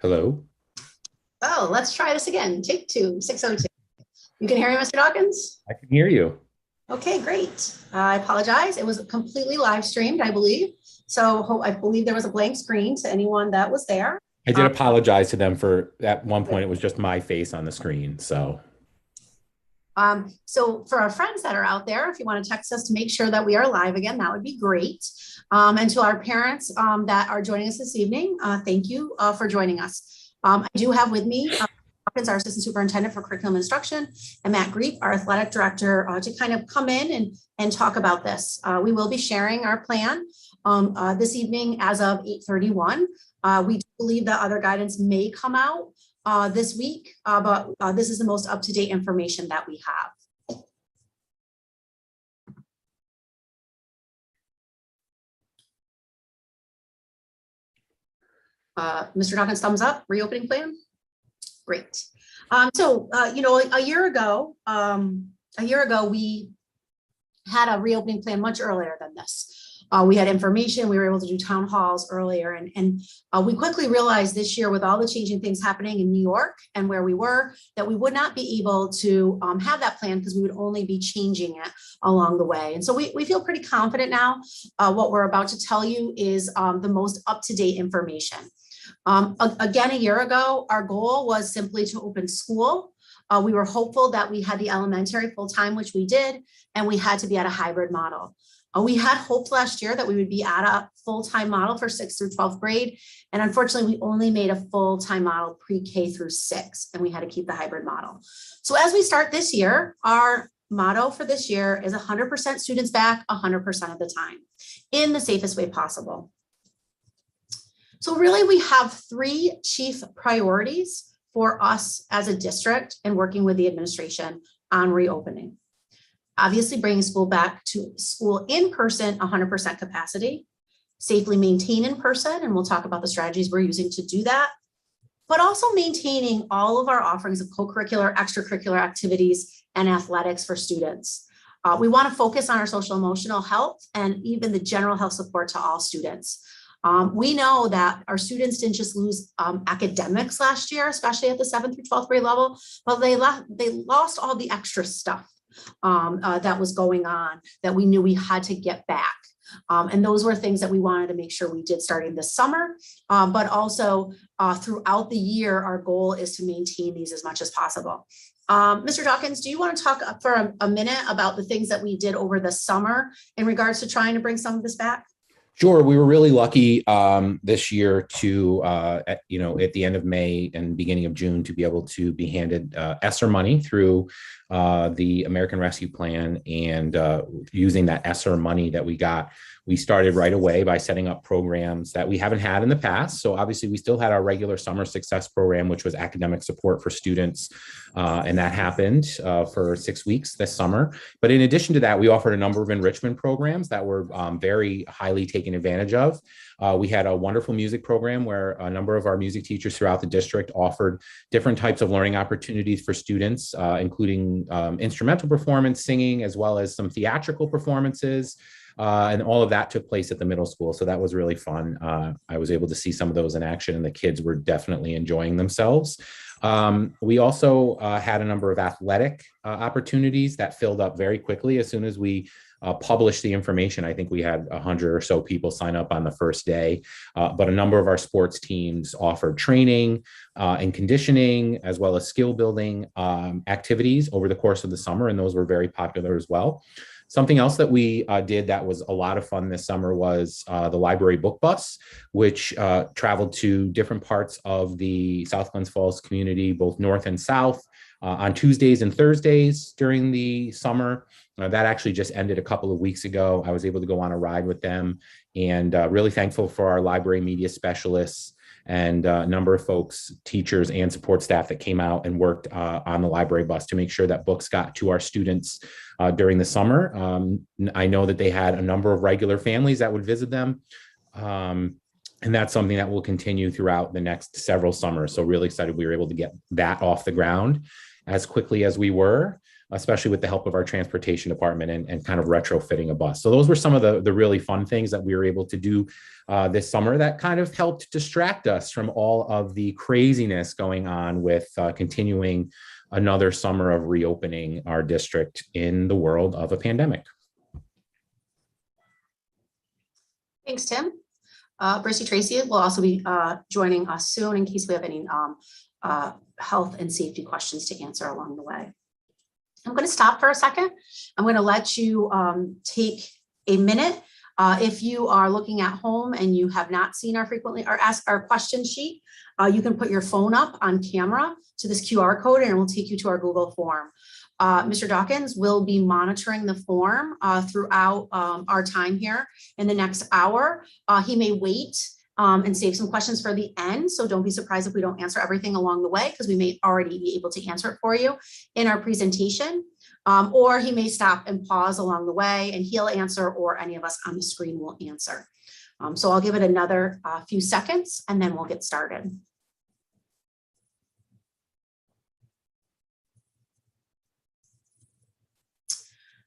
Hello. Oh, let's try this again. Take two, 602. You can hear me, Mr. Dawkins? I can hear you. Okay, great. I apologize. It was completely live streamed, I believe. So I believe there was a blank screen to anyone that was there. I did Um, apologize to them for at one point it was just my face on the screen. So so for our friends that are out there, if you want to text us to make sure that we are live again, that would be great. And to our parents that are joining us this evening, thank you for joining us. I do have with me Hawkins, our Assistant Superintendent for Curriculum Instruction, and Matt Grief, our Athletic Director, to kind of come in and talk about this. We will be sharing our plan this evening as of 8:31. We do believe that other guidance may come out this week, but this is the most up-to-date information that we have. Mr. Dawkins, thumbs up, reopening plan? Great. A year ago, we had a reopening plan much earlier than this. We had information, we were able to do town halls earlier, and we quickly realized this year with all the changing things happening in New York and where we were, that we would not be able to have that plan because we would only be changing it along the way. And so we feel pretty confident now. What we're about to tell you is the most up-to-date information. Again, a year ago, our goal was simply to open school. We were hopeful that we had the elementary full-time, which we did, and we had to be at a hybrid model. We had hoped last year that we would be at a full-time model for 6th through 12th grade. And unfortunately, we only made a full-time model pre-K through 6, and we had to keep the hybrid model. So as we start this year, our motto for this year is 100% students back 100% of the time in the safest way possible. So really, we have 3 chief priorities for us as a district and working with the administration on reopening. Obviously, bringing school back to school in person, 100% capacity, safely maintain in person, and we'll talk about the strategies we're using to do that, but also maintaining all of our offerings of co-curricular, extracurricular activities, and athletics for students. We want to focus on our social emotional health and even the general health support to all students. We know that our students didn't just lose academics last year, especially at the 7th through 12th grade level, but they lost all the extra stuff that was going on that we knew we had to get back. And those were things that we wanted to make sure we did starting this summer, but also throughout the year, our goal is to maintain these as much as possible. Mr. Dawkins, do you want to talk for a minute about the things that we did over the summer in regards to trying to bring some of this back? Sure, we were really lucky this year to, at the end of May and beginning of June, to be able to be handed ESSER money through the American Rescue Plan, and using that ESSER money that we got, we started right away by setting up programs that we haven't had in the past. So obviously we still had our regular summer success program, which was academic support for students. And that happened for 6 weeks this summer. But in addition to that, we offered a number of enrichment programs that were very highly taken advantage of. We had a wonderful music program where a number of our music teachers throughout the district offered different types of learning opportunities for students, including instrumental performance, singing, as well as some theatrical performances. And all of that took place at the middle school. So that was really fun. I was able to see some of those in action, and the kids were definitely enjoying themselves. We also had a number of athletic opportunities that filled up very quickly as soon as we published the information. I think we had 100 or so people sign up on the first day, but a number of our sports teams offered training and conditioning, as well as skill building activities over the course of the summer, and those were very popular as well. Something else that we did that was a lot of fun this summer was the library book bus, which traveled to different parts of the South Glens Falls community, both north and south, on Tuesdays and Thursdays during the summer. That actually just ended a couple of weeks ago. I was able to go on a ride with them, and really thankful for our library media specialists and a number of folks, teachers and support staff, that came out and worked on the library bus to make sure that books got to our students during the summer. I know that they had a number of regular families that would visit them. And that's something that will continue throughout the next several summers. So really excited we were able to get that off the ground as quickly as we were. especially with the help of our transportation department and kind of retrofitting a bus. So those were some of the really fun things that we were able to do this summer that kind of helped distract us from all of the craziness going on with continuing another summer of reopening our district in the world of a pandemic. Thanks, Tim. Brissy Tracy will also be joining us soon in case we have any health and safety questions to answer along the way. I'm going to stop for a second. I'm going to let you take a minute. If you are looking at home and you have not seen our frequently or ask our question sheet, you can put your phone up on camera to this QR code and it will take you to our Google form. Mr. Dawkins will be monitoring the form throughout our time here in the next hour. He may wait and save some questions for the end. So don't be surprised if we don't answer everything along the way, because we may already be able to answer it for you in our presentation. Or he may stop and pause along the way and he'll answer, or any of us on the screen will answer. So I'll give it another few seconds and then we'll get started.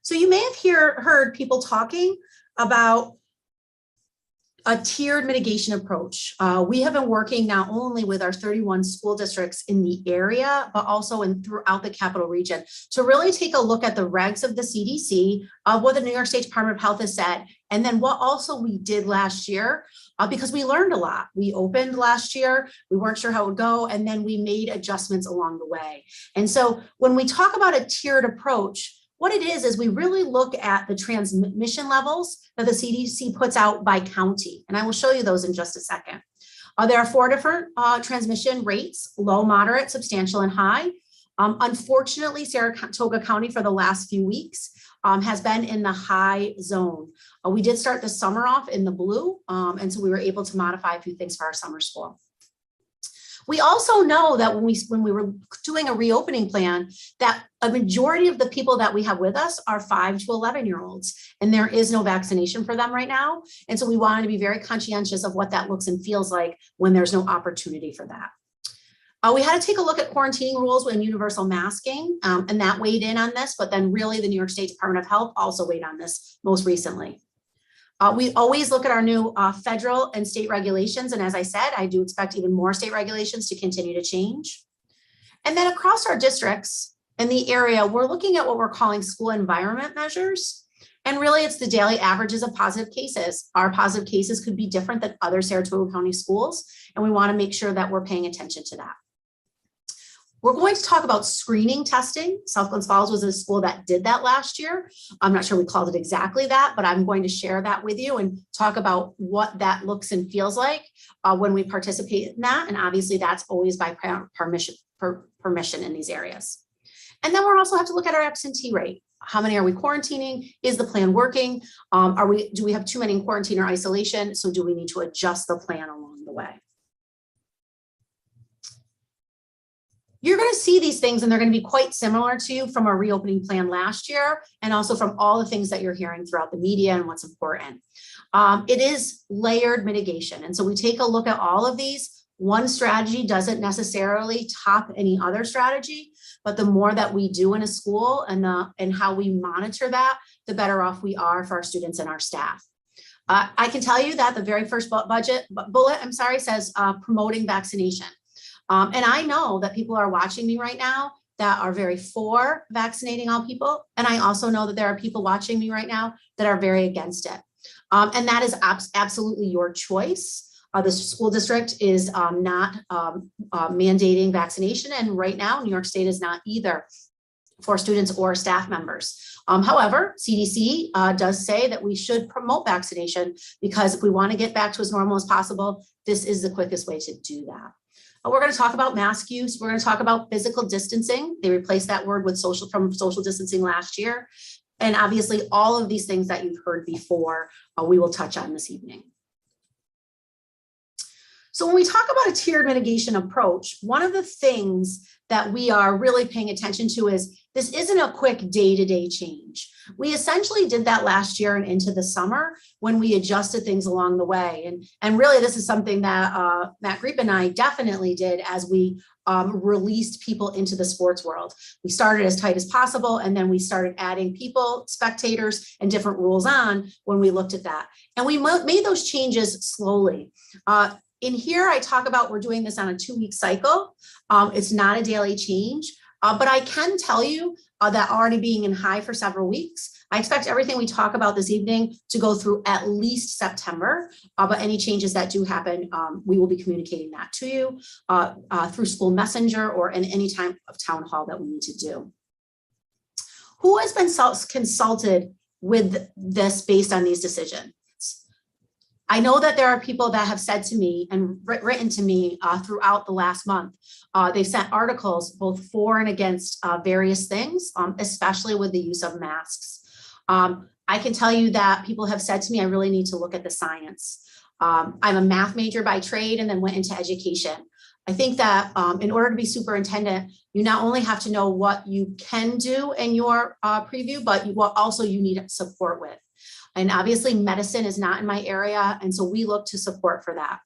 So you may have heard people talking about a tiered mitigation approach. We have been working not only with our 31 school districts in the area, but also throughout the capital region to really take a look at the regs of the CDC, what the New York State Department of Health has said, and then what also we did last year, because we learned a lot. We opened last year, we weren't sure how it would go, and then we made adjustments along the way. And so when we talk about a tiered approach, what it is we really look at the transmission levels that the CDC puts out by county. And I will show you those in just a second. There are 4 different transmission rates: low, moderate, substantial, and high. Unfortunately, Saratoga County for the last few weeks has been in the high zone. We did start the summer off in the blue, and so we were able to modify a few things for our summer school. We also know that when we were doing a reopening plan, that a majority of the people that we have with us are 5 to 11-year-olds, and there is no vaccination for them right now. And so we wanted to be very conscientious of what that looks and feels like when there's no opportunity for that. We had to take a look at quarantining rules and universal masking, and that weighed in on this, but then really the New York State Department of Health also weighed on this most recently. We always look at our new federal and state regulations. And as I said, I do expect even more state regulations to continue to change. And then across our districts in the area, we're looking at what we're calling school environment measures. And really it's the daily averages of positive cases. Our positive cases could be different than other Saratoga County schools, and we want to make sure that we're paying attention to that. We're going to talk about screening testing. South Glens Falls was a school that did that last year. I'm not sure we called it exactly that, but I'm going to share that with you and talk about what that looks and feels like when we participate in that. And obviously that's always by permission in these areas. And then we'll also have to look at our absentee rate. How many are we quarantining? Is the plan working? Do we have too many in quarantine or isolation? So do we need to adjust the plan along the way? You're going to see these things and they're going to be quite similar to you from our reopening plan last year and also from all the things that you're hearing throughout the media and what's important. It is layered mitigation. And so we take a look at all of these. One strategy doesn't necessarily top any other strategy, but the more that we do in a school and how we monitor that, the better off we are for our students and our staff. I can tell you that the very first bullet says promoting vaccination. And I know that people are watching me right now that are very for vaccinating all people. And I also know that there are people watching me right now that are very against it. And that is absolutely your choice. The school district is not mandating vaccination. And right now, New York State is not either for students or staff members. However, CDC does say that we should promote vaccination because if we want to get back to as normal as possible, this is the quickest way to do that. We're going to talk about mask use. We're going to talk about physical distancing. They replaced that word with from social distancing last year. And obviously all of these things that you've heard before, we will touch on this evening. So when we talk about a tiered mitigation approach, one of the things that we are really paying attention to is this isn't a quick day-to-day change. We essentially did that last year and into the summer when we adjusted things along the way. And really, this is something that Matt Greep and I definitely did as we released people into the sports world. We started as tight as possible, and then we started adding people, spectators, and different rules on when we looked at that. And we made those changes slowly. In here, I talk about we're doing this on a 2-week cycle. It's not a daily change, but I can tell you that already being in high for several weeks, I expect everything we talk about this evening to go through at least September, but any changes that do happen, we will be communicating that to you through school messenger or in any time of town hall that we need to do. Who has been consulted with this based on these decisions? I know that there are people that have said to me and written to me throughout the last month. They've sent articles both for and against various things, especially with the use of masks. I can tell you that people have said to me, I really need to look at the science. I'm a math major by trade and then went into education. I think that in order to be superintendent, you not only have to know what you can do in your preview, but what also you need support with. And obviously medicine is not in my area. And so we look to support for that.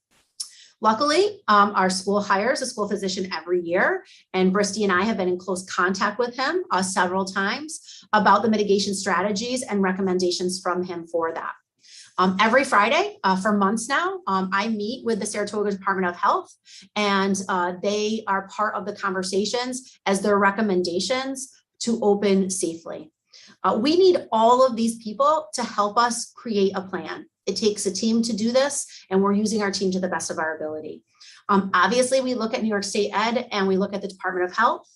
Luckily, our school hires a school physician every year, and Bristy and I have been in close contact with him several times about the mitigation strategies and recommendations from him for that. Every Friday for months now, I meet with the Saratoga Department of Health, and they are part of the conversations as their recommendations to open safely. We need all of these people to help us create a plan. It takes a team to do this, and we're using our team to the best of our ability. Obviously, we look at New York State Ed and we look at the Department of Health.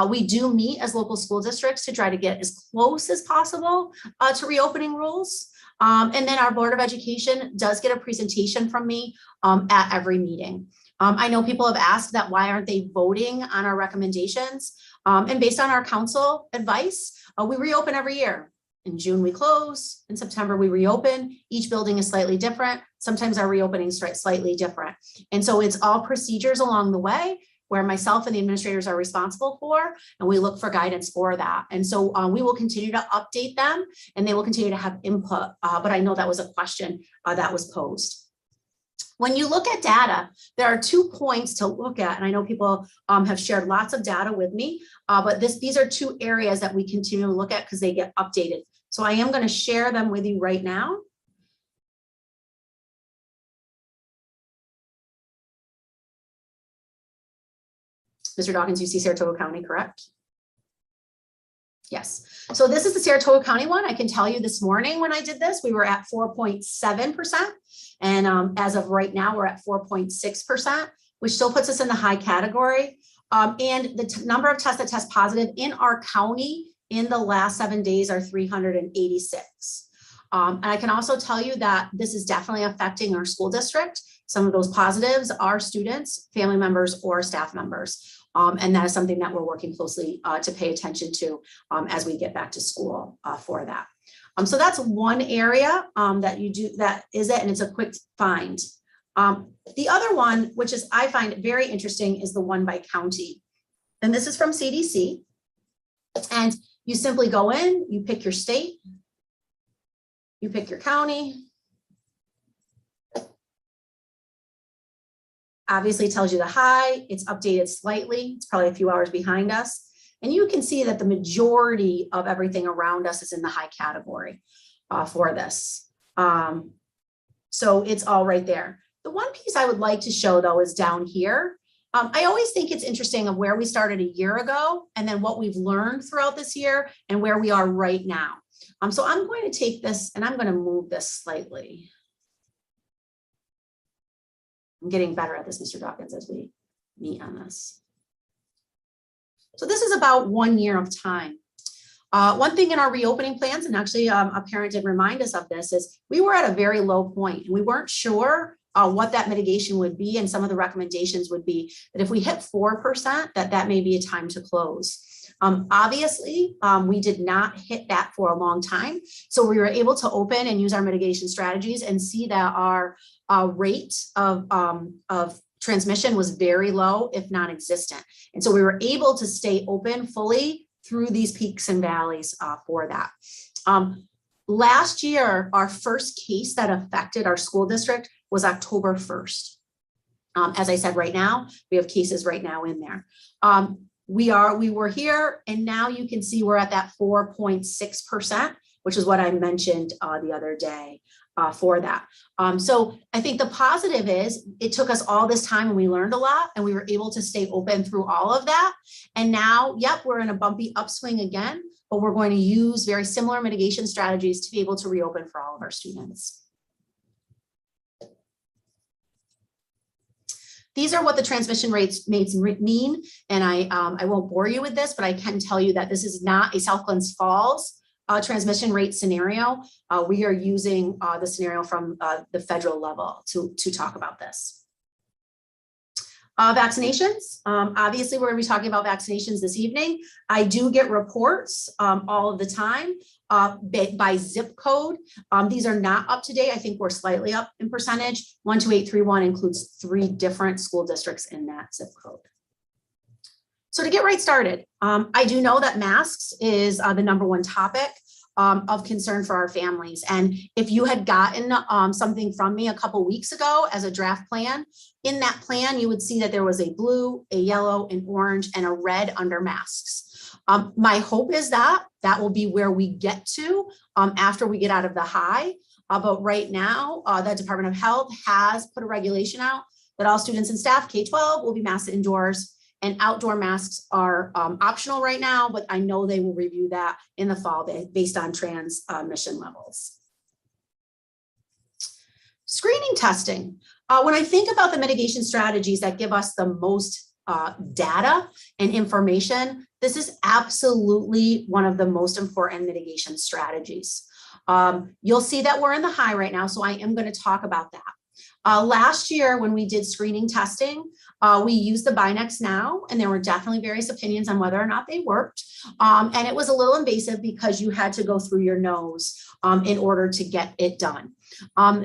We do meet as local school districts to try to get as close as possible to reopening rules. And then our Board of Education does get a presentation from me at every meeting. I know people have asked that why aren't they voting on our recommendations? And based on our council advice, we reopen every year. In June, we close. In September, we reopen. Each building is slightly different. Sometimes our reopening is slightly different. And so it's all procedures along the way where myself and the administrators are responsible for, and we look for guidance for that. And so we will continue to update them, and they will continue to have input. But I know that was a question that was posed. When you look at data, there are 2 points to look at, and I know people have shared lots of data with me, but these are 2 areas that we continue to look at because they get updated. So I am going to share them with you right now. Mr. Dawkins, you see Saratoga County, correct? Yes. So this is the Saratoga County one. I can tell you this morning when I did this, we were at 4.7%. And as of right now, we're at 4.6%, which still puts us in the high category. And the number of tests that test positive in our county in the last 7 days are 386. And I can also tell you that this is definitely affecting our school district. Some of those positives are students, family members, or staff members. And that is something that we're working closely to pay attention to as we get back to school for that. So that's one area that you do, that is it, and it's a quick find. The other one, which is I find very interesting, is the one by county. And this is from CDC. And you simply go in, you pick your state, you pick your county. Obviously, it tells you the high, it's updated slightly, it's probably a few hours behind us. And you can see that the majority of everything around us is in the high category for this. So it's all right there. The one piece I would like to show, though, is down here. I always think it's interesting of where we started a year ago and then what we've learned throughout this year and where we are right now. So I'm going to take this and I'm going to move this slightly. I'm getting better at this, Mr. Dawkins, as we meet on this. So this is about 1 year of time. One thing in our reopening plans, and actually a parent did remind us of this, is we were at a very low point and we weren't sure what that mitigation would be, and some of the recommendations would be that if we hit 4%, that may be a time to close. Obviously, we did not hit that for a long time. So we were able to open and use our mitigation strategies and see that our rate of transmission was very low, if non-existent. And so we were able to stay open fully through these peaks and valleys for that. Last year, our first case that affected our school district was October 1st. As I said, right now, we have cases right now in there. We were here, and now you can see we're at that 4.6%, which is what I mentioned the other day for that. So I think the positive is it took us all this time and we learned a lot, and we were able to stay open through all of that. And now, yep, we're in a bumpy upswing again, but we're going to use very similar mitigation strategies to be able to reopen for all of our students. These are what the transmission rates mean, and I won't bore you with this, but I can tell you that this is not a South Glens Falls transmission rate scenario. We are using the scenario from the federal level to talk about this. Vaccinations, obviously we're going to be talking about vaccinations this evening. I do get reports all of the time by zip code. These are not up to date. I think we're slightly up in percentage. 12831 includes 3 different school districts in that zip code. So to get right started, I do know that masks is the #1 topic of concern for our families. And if you had gotten something from me a couple weeks ago as a draft plan, in that plan, you would see that there was a blue, a yellow, an orange, and a red under masks. My hope is that will be where we get to after we get out of the high. But right now, the Department of Health has put a regulation out that all students and staff K-12 will be masked indoors, and outdoor masks are optional right now, but I know they will review that in the fall based on transmission levels. Screening testing. When I think about the mitigation strategies that give us the most data and information, this is absolutely one of the most important mitigation strategies. You'll see that we're in the high right now, so I am going to talk about that. Last year, when we did screening testing, we used the Binex Now, and there were definitely various opinions on whether or not they worked. And it was a little invasive because you had to go through your nose in order to get it done.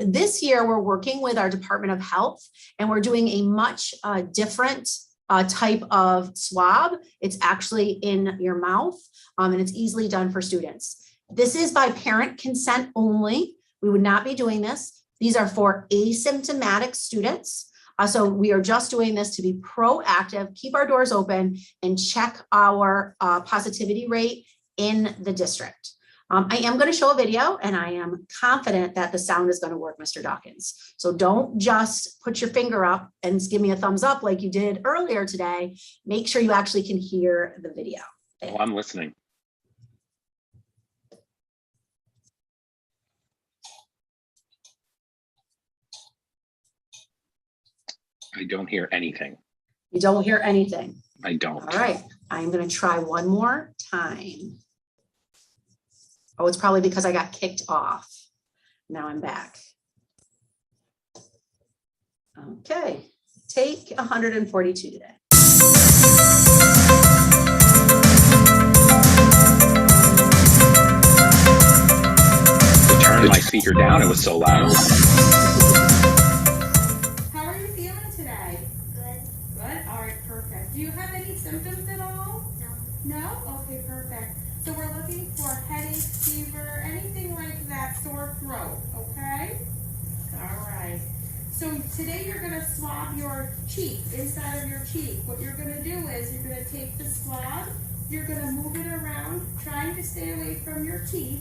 This year, we're working with our Department of Health, and we're doing a much different type of swab. It's actually in your mouth, and it's easily done for students. This is by parent consent only. We would not be doing this. These are for asymptomatic students. So we are just doing this to be proactive, keep our doors open, and check our positivity rate in the district. I am going to show a video, and I am confident that the sound is going to work, Mr. Dawkins. So don't just put your finger up and give me a thumbs up like you did earlier today. Make sure you actually can hear the video. Oh, I'm listening. I don't hear anything. You don't hear anything? I don't. All right, I'm going to try one more time. Oh, it's probably because I got kicked off. Now I'm back. Okay, take 142 today. I turned my speaker down, it was so loud. How are you feeling today? Good. Good? All right, perfect. Do you have any symptoms at all? No. No? Okay, perfect. So we're looking for headache, fever, anything like that, sore throat, okay? All right. So today you're going to swab your cheek, inside of your cheek. What you're going to do is you're going to take the swab, you're going to move it around, trying to stay away from your teeth,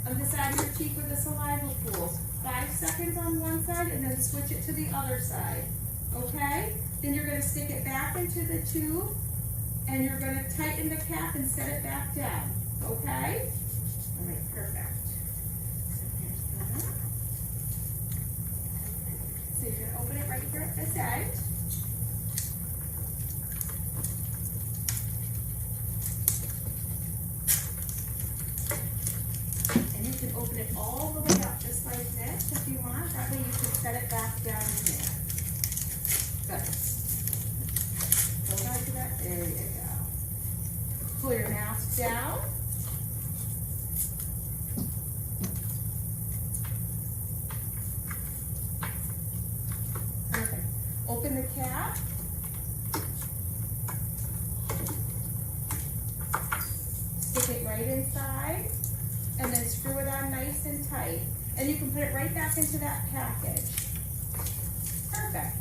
on the side of your cheek with the saliva pools. 5 seconds on one side and then switch it to the other side, okay? Then you're going to stick it back into the tube, and you're going to tighten the cap and set it back down, okay? All right, perfect. So here's that. So you're going to open it right here at this end. And you can open it all the way up just like this if you want. That way you can set it back down in there. Good. Go back to that. There you go. Pull your mask down. Perfect. Open the cap. Stick it right inside, and then screw it on nice and tight. And you can put it right back into that package. Perfect.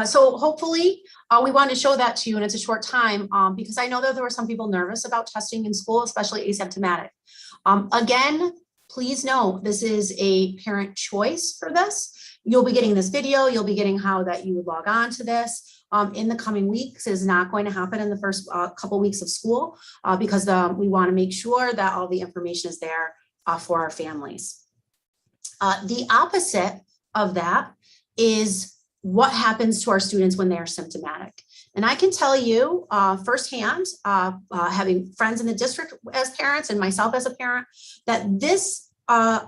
So hopefully we want to show that to you, and it's a short time because I know that there were some people nervous about testing in school, especially asymptomatic. Again, please know this is a parent choice for this. You'll be getting this video. You'll be getting how that you would log on to this in the coming weeks. It is not going to happen in the first couple weeks of school because we want to make sure that all the information is there for our families. The opposite of that is what happens to our students when they are symptomatic. And I can tell you firsthand, having friends in the district as parents and myself as a parent, that this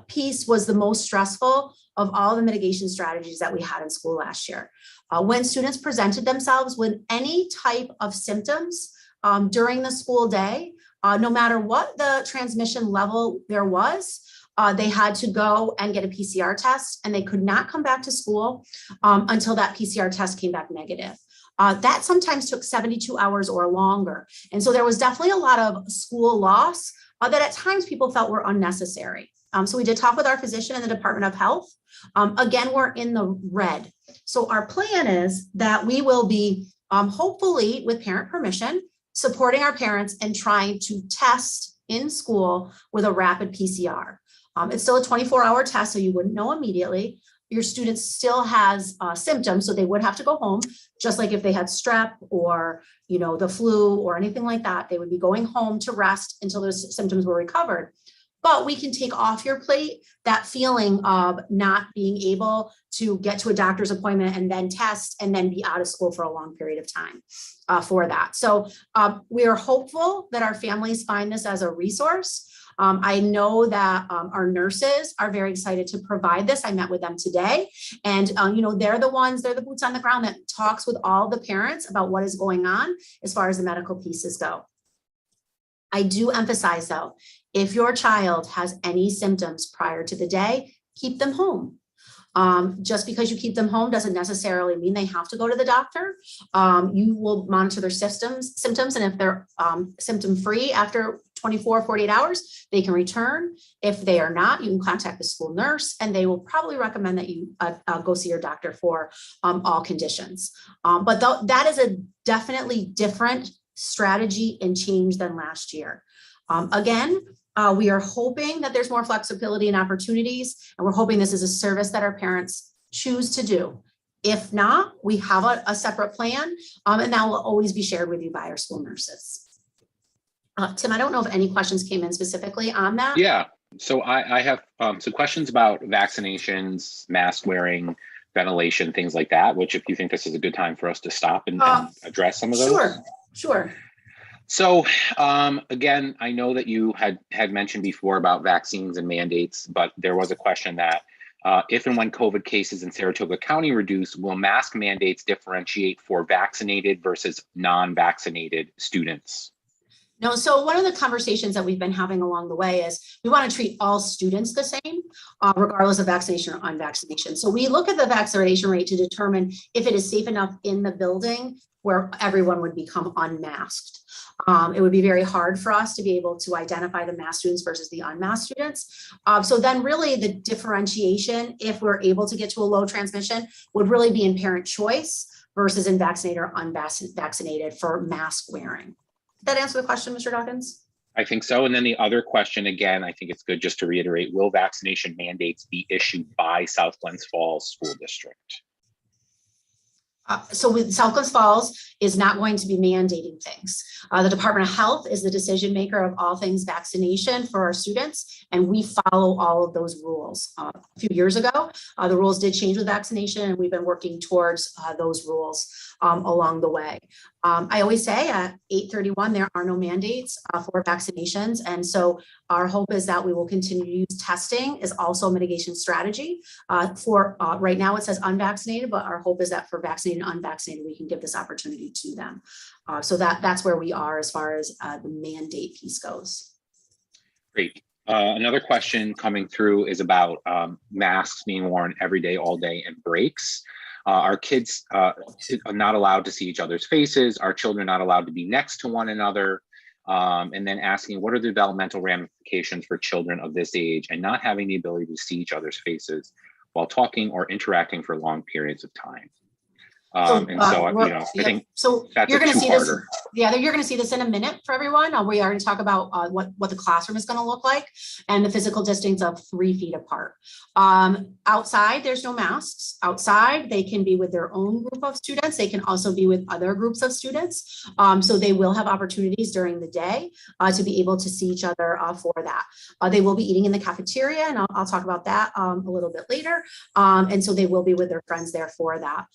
piece was the most stressful of all the mitigation strategies that we had in school last year. When students presented themselves with any type of symptoms during the school day, no matter what the transmission level there was, they had to go and get a PCR test, and they could not come back to school until that PCR test came back negative. That sometimes took 72 hours or longer. And so there was definitely a lot of school loss that at times people felt were unnecessary. So we did talk with our physician in the Department of Health. Again, we're in the red. So our plan is that we will be, hopefully with parent permission, supporting our parents and trying to test in school with a rapid PCR. It's still a 24-hour test, so you wouldn't know immediately. Your student still has symptoms, so they would have to go home, just like if they had strep or the flu or anything like that. They would be going home to rest until those symptoms were recovered. But we can take off your plate that feeling of not being able to get to a doctor's appointment and then test and then be out of school for a long period of time for that. So we are hopeful that our families find this as a resource. I know that our nurses are very excited to provide this. I met with them today, and they're the boots on the ground that talks with all the parents about what is going on as far as the medical pieces go. I do emphasize though, if your child has any symptoms prior to the day, keep them home. Just because you keep them home doesn't necessarily mean they have to go to the doctor. You will monitor their symptoms, and if they're symptom-free after 24, 48 hours, they can return. If they are not, you can contact the school nurse, and they will probably recommend that you go see your doctor for all conditions. But that is a definitely different strategy and change than last year. Again, we are hoping that there's more flexibility and opportunities, and we're hoping this is a service that our parents choose to do. If not, we have a separate plan, and that will always be shared with you by our school nurses. Tim, I don't know if any questions came in specifically on that. Yeah, so I have some questions about vaccinations, mask wearing, ventilation, things like that, which if you think this is a good time for us to stop and address some of those. Sure. So again, I know that you had mentioned before about vaccines and mandates, but there was a question that if and when COVID cases in Saratoga County reduce, will mask mandates differentiate for vaccinated versus non-vaccinated students? No, so one of the conversations that we've been having along the way is we want to treat all students the same, regardless of vaccination or unvaccination. So we look at the vaccination rate to determine if it is safe enough in the building where everyone would become unmasked. It would be very hard for us to be able to identify the masked students versus the unmasked students. So then really the differentiation, if we're able to get to a low transmission, would really be in parent choice versus in vaccinated or unvaccinated for mask wearing. Did that answer the question, Mr. Dawkins? I think so. And then the other question, again, I think it's good just to reiterate, will vaccination mandates be issued by South Glens Falls School District? So with South Glens Falls is not going to be mandating things. The Department of Health is the decision maker of all things vaccination for our students, and we follow all of those rules. A few years ago, the rules did change with vaccination, and we've been working towards those rules along the way. I always say at 8/31, there are no mandates for vaccinations. And so our hope is that we will continue to use testing as also a mitigation strategy for right now it says unvaccinated, but our hope is that for vaccinated and unvaccinated, we can give this opportunity to them. So that's where we are as far as the mandate piece goes. Great. Another question coming through is about masks being worn every day, all day, and breaks. Our kids are not allowed to see each other's faces. Our children are not allowed to be next to one another. And then asking, what are the developmental ramifications for children of this age and not having the ability to see each other's faces while talking or interacting for long periods of time? I think so. That's you're going to see this. two-parter. Yeah, you're going to see this in a minute for everyone. We already talk about what the classroom is going to look like and the physical distance of 3 feet apart. Outside, there's no masks. Outside, they can be with their own group of students. They can also be with other groups of students. So they will have opportunities during the day to be able to see each other for that. They will be eating in the cafeteria, and I'll talk about that a little bit later. And so they will be with their friends there for that.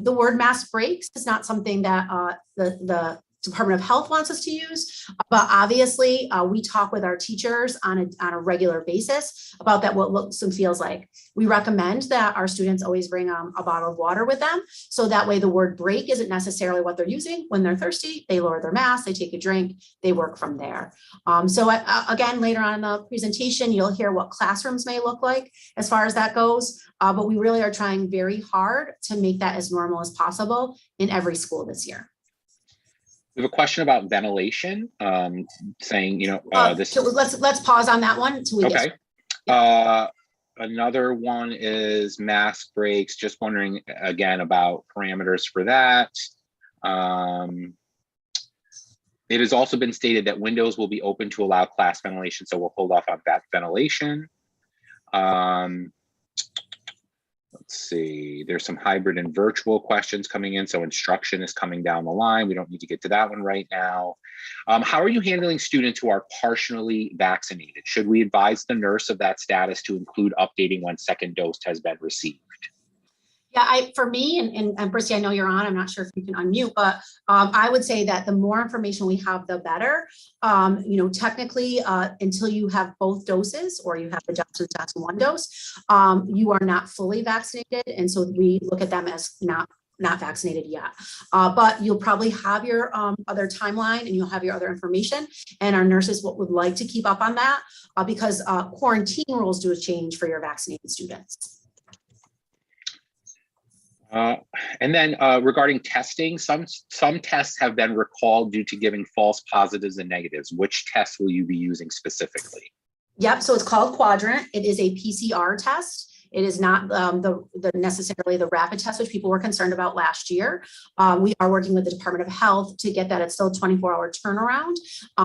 The word mask breaks is not something that the Department of Health wants us to use, but obviously we talk with our teachers on a regular basis about that, what looks and feels like. We recommend that our students always bring a bottle of water with them. So that way the word break isn't necessarily what they're using. When they're thirsty, they lower their mask, they take a drink, they work from there. Again, later on in the presentation, you'll hear what classrooms may look like as far as that goes. But we really are trying very hard to make that as normal as possible in every school this year. We have a question about ventilation, saying, so let's pause on that one until we get. Another one is mask breaks. Just wondering again about parameters for that. It has also been stated that windows will be open to allow class ventilation, so we'll hold off on that ventilation. Let's see, there's some hybrid and virtual questions coming in. So instruction is coming down the line. We don't need to get to that one right now. How are you handling students who are partially vaccinated? Should we advise the nurse of that status to include updating when second dose has been received? Yeah, for me, and Bristy, I know you're on, I'm not sure if you can unmute, but I would say that the more information we have, the better. Technically, until you have both doses or you have the Johnson & Johnson 1 dose, you are not fully vaccinated. And so we look at them as not vaccinated yet. But you'll probably have your other timeline and you'll have your other information. And our nurses would like to keep up on that because quarantine rules do a change for your vaccinated students. And then regarding testing, some tests have been recalled due to giving false positives and negatives. Which tests will you be using specifically? Yep, so it's called Quadrant. It is a PCR test. It is not necessarily the rapid test, which people were concerned about last year. We are working with the Department of Health to get that. It's still a 24-hour turnaround,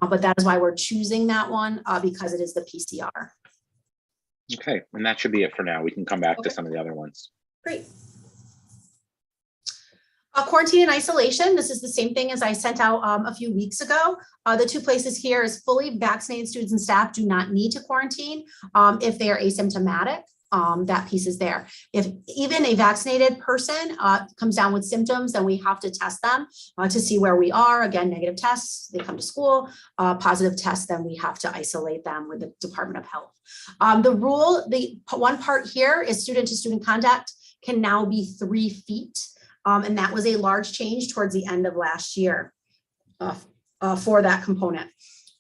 but that is why we're choosing that one because it is the PCR. Okay, and that should be it for now. We can come back to some of the other ones. Great. Quarantine and isolation. This is the same thing as I sent out a few weeks ago. The two places here is fully vaccinated students and staff do not need to quarantine if they are asymptomatic. That piece is there. If even a vaccinated person comes down with symptoms, then we have to test them to see where we are. Again, negative tests, they come to school. Positive tests, then we have to isolate them with the Department of Health. The one part here is student to student contact can now be 3 feet. And that was a large change towards the end of last year for that component.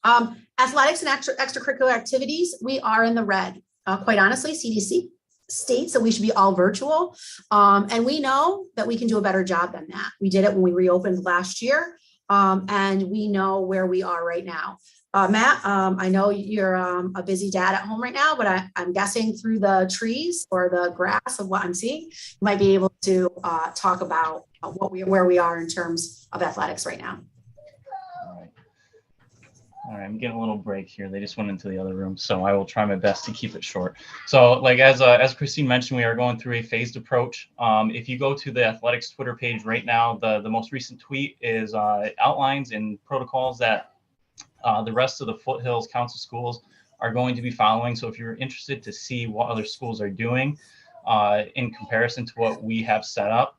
Athletics and extracurricular activities, we are in the red. Quite honestly, CDC states that we should be all virtual. And we know that we can do a better job than that. We did it when we reopened last year, and we know where we are right now. Matt, I know you're a busy dad at home right now, but I'm guessing through the trees or the grass of what I'm seeing, you might be able to talk about where we are in terms of athletics right now. All right, I'm getting a little break here. They just went into the other room, so I will try my best to keep it short. So, like as Christine mentioned, we are going through a phased approach. If you go to the athletics Twitter page right now, the most recent tweet is outlines and protocols that the rest of the Foothills Council schools are going to be following. So, if you're interested to see what other schools are doing in comparison to what we have set up,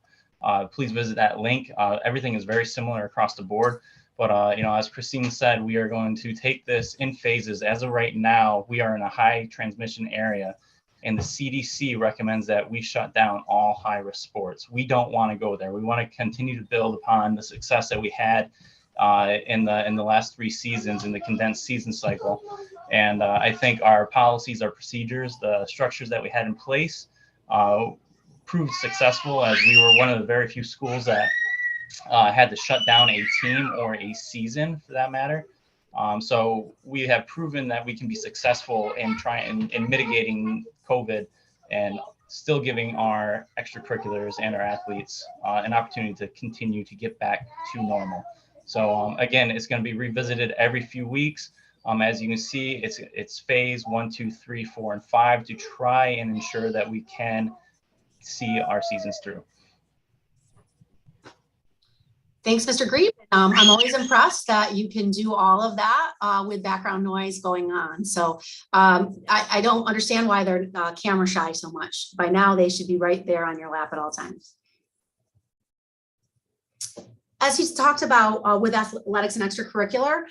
please visit that link. Everything is very similar across the board. But, as Christine said, we are going to take this in phases. As of right now, we are in a high transmission area, and the CDC recommends that we shut down all high-risk sports. We don't want to go there. We want to continue to build upon the success that we had in the last 3 seasons in the condensed season cycle. And I think our policies, our procedures, the structures that we had in place proved successful, as we were one of the very few schools that had to shut down a team or a season for that matter. So we have proven that we can be successful in mitigating COVID and still giving our extracurriculars and our athletes an opportunity to continue to get back to normal. So again, it's going to be revisited every few weeks. As you can see, it's phase 1, 2, 3, 4, and 5 to try and ensure that we can see our seasons through. Thanks, Mr. Green. I'm always impressed that you can do all of that with background noise going on. So I don't understand why they're camera shy so much. By now, they should be right there on your lap at all times. As he's talked about with athletics and extracurricular,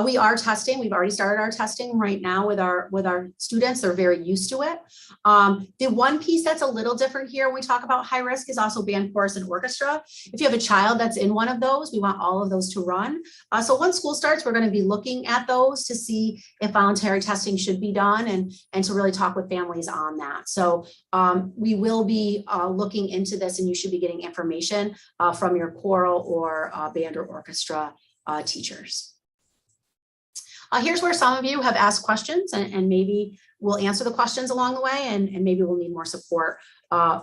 we are testing. We've already started our testing right now with our students. They're very used to it. The one piece that's a little different here when we talk about high risk is also band, chorus, and orchestra. If you have a child that's in one of those, we want all of those to run. So once school starts, we're going to be looking at those to see if voluntary testing should be done and to really talk with families on that. So we will be looking into this, and you should be getting information from your choral or band or orchestra teachers. Here's where some of you have asked questions, and maybe we'll answer the questions along the way, and maybe we'll need more support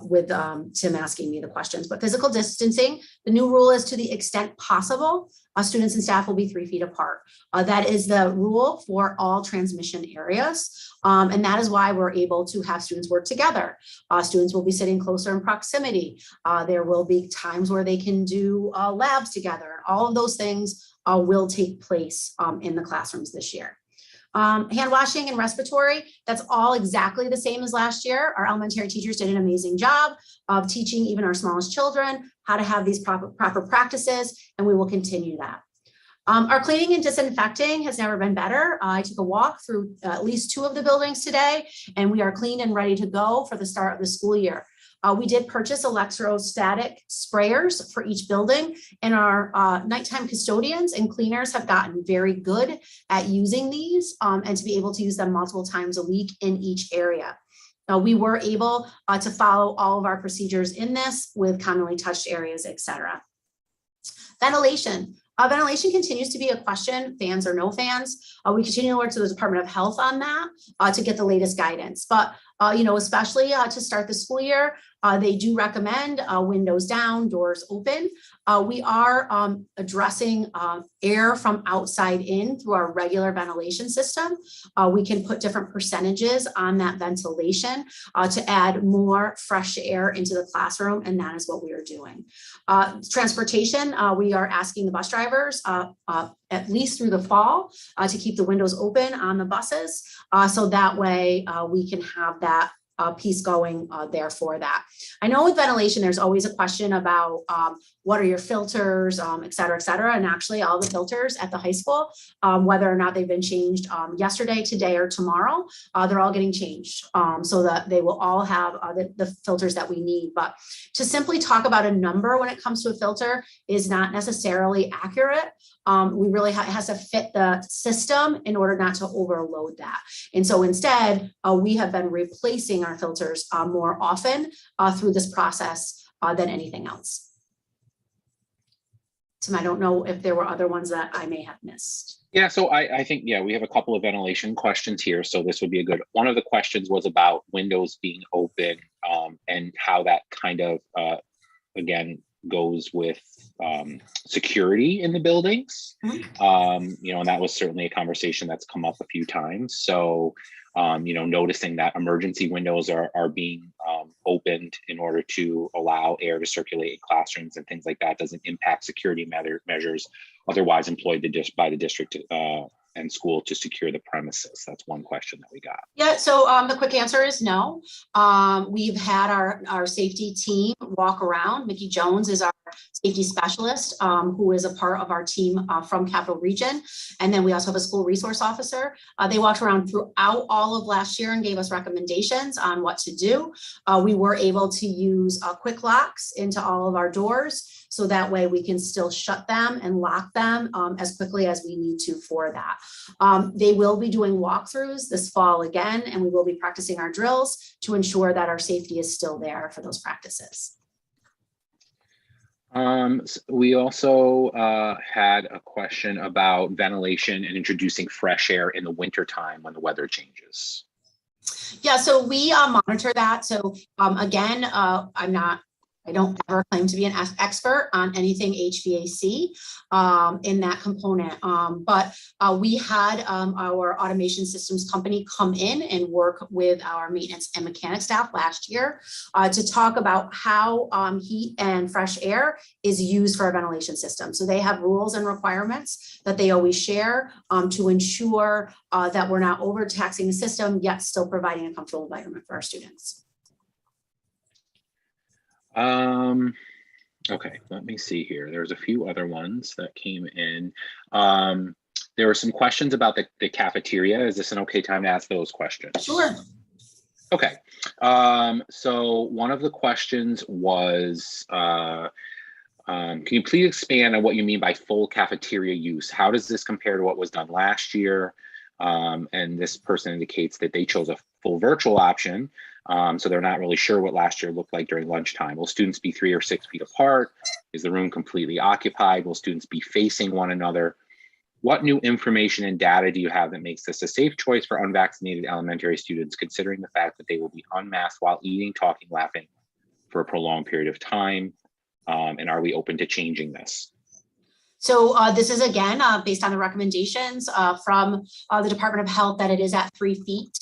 with Tim asking me the questions. But physical distancing, the new rule is to the extent possible, students and staff will be 3 feet apart. That is the rule for all transmission areas. And that is why we're able to have students work together. Students will be sitting closer in proximity. There will be times where they can do labs together. All of those things will take place in the classrooms this year. Hand washing and respiratory, that's all exactly the same as last year. Our elementary teachers did an amazing job of teaching even our smallest children how to have these proper practices, and we will continue that. Our cleaning and disinfecting has never been better. I took a walk through at least 2 of the buildings today, and we are clean and ready to go for the start of the school year. We did purchase electrostatic sprayers for each building, and our nighttime custodians and cleaners have gotten very good at using these and to be able to use them multiple times a week in each area. We were able to follow all of our procedures in this with commonly touched areas, et cetera. Ventilation. Ventilation continues to be a question, fans or no fans. We continue to work to the Department of Health on that to get the latest guidance. But, especially to start the school year, they do recommend windows down, doors open. We are addressing air from outside in through our regular ventilation system. We can put different percentages on that ventilation to add more fresh air into the classroom, and that is what we are doing. Transportation, we are asking the bus drivers at least through the fall to keep the windows open on the buses so that way we can have that piece going there for that. I know with ventilation, there's always a question about what are your filters, et cetera, and actually all the filters at the high school, whether or not they've been changed yesterday, today, or tomorrow, they're all getting changed so that they will all have the filters that we need. But to simply talk about a number when it comes to a filter is not necessarily accurate. We really it has to fit the system in order not to overload that. And so instead, we have been replacing our filters more often through this process than anything else. Tim, I don't know if there were other ones that I may have missed. Yeah, so I think, we have a couple of ventilation questions here. So this would be a good, one of the questions was about windows being open and how that kind of, again, goes with security in the buildings. And that was certainly a conversation that's come up a few times. So, noticing that emergency windows are being opened in order to allow air to circulate in classrooms and things like that doesn't impact security measures otherwise employed by the district and school to secure the premises. That's one question that we got. Yeah, so the quick answer is no. We've had our safety team walk around. Mickey Jones is our safety specialist, who is a part of our team from Capital Region. And then we also have a school resource officer. They walked around throughout all of last year and gave us recommendations on what to do. We were able to use quick locks into all of our doors, so that way we can still shut them and lock them as quickly as we need to for that. They will be doing walkthroughs this fall again, and we will be practicing our drills to ensure that our safety is still there for those practices. We also had a question about ventilation and introducing fresh air in the winter time when the weather changes. Yeah, so we monitor that. So again, I don't ever claim to be an expert on anything HVAC in that component. But we had our automation systems company come in and work with our maintenance and mechanic staff last year to talk about how heat and fresh air is used for a ventilation system. So they have rules and requirements that they always share to ensure that we're not overtaxing the system, yet still providing a comfortable environment for our students. Okay, let me see here. There's a few other ones that came in. There were some questions about the cafeteria. Is this an okay time to ask those questions? Sure. Okay. So one of the questions was, can you please expand on what you mean by full cafeteria use? How does this compare to what was done last year? And this person indicates that they chose a full virtual option. So they're not really sure what last year looked like during lunchtime. Will students be 3 or 6 feet apart? Is the room completely occupied? Will students be facing one another? What new information and data do you have that makes this a safe choice for unvaccinated elementary students, considering the fact that they will be unmasked while eating, talking, laughing for a prolonged period of time? And are we open to changing this? So this is again based on the recommendations from the Department of Health that it is at 3 feet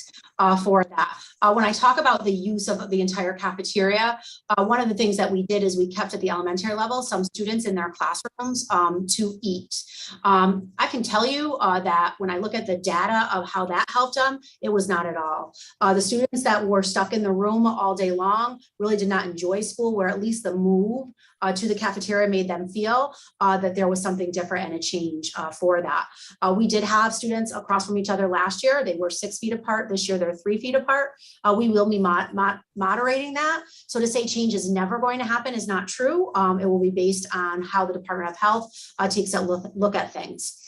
for that. When I talk about the use of the entire cafeteria, one of the things that we did is we kept at the elementary level some students in their classrooms to eat. I can tell you that when I look at the data of how that helped them, it was not at all. The students that were stuck in the room all day long really did not enjoy school, where at least the move to the cafeteria made them feel that there was something different and a change for that. We did have students across from each other last year. They were 6 feet apart. This year, they're 3 feet apart. We will be moderating that. So to say change is never going to happen is not true. It will be based on how the Department of Health takes a look at things.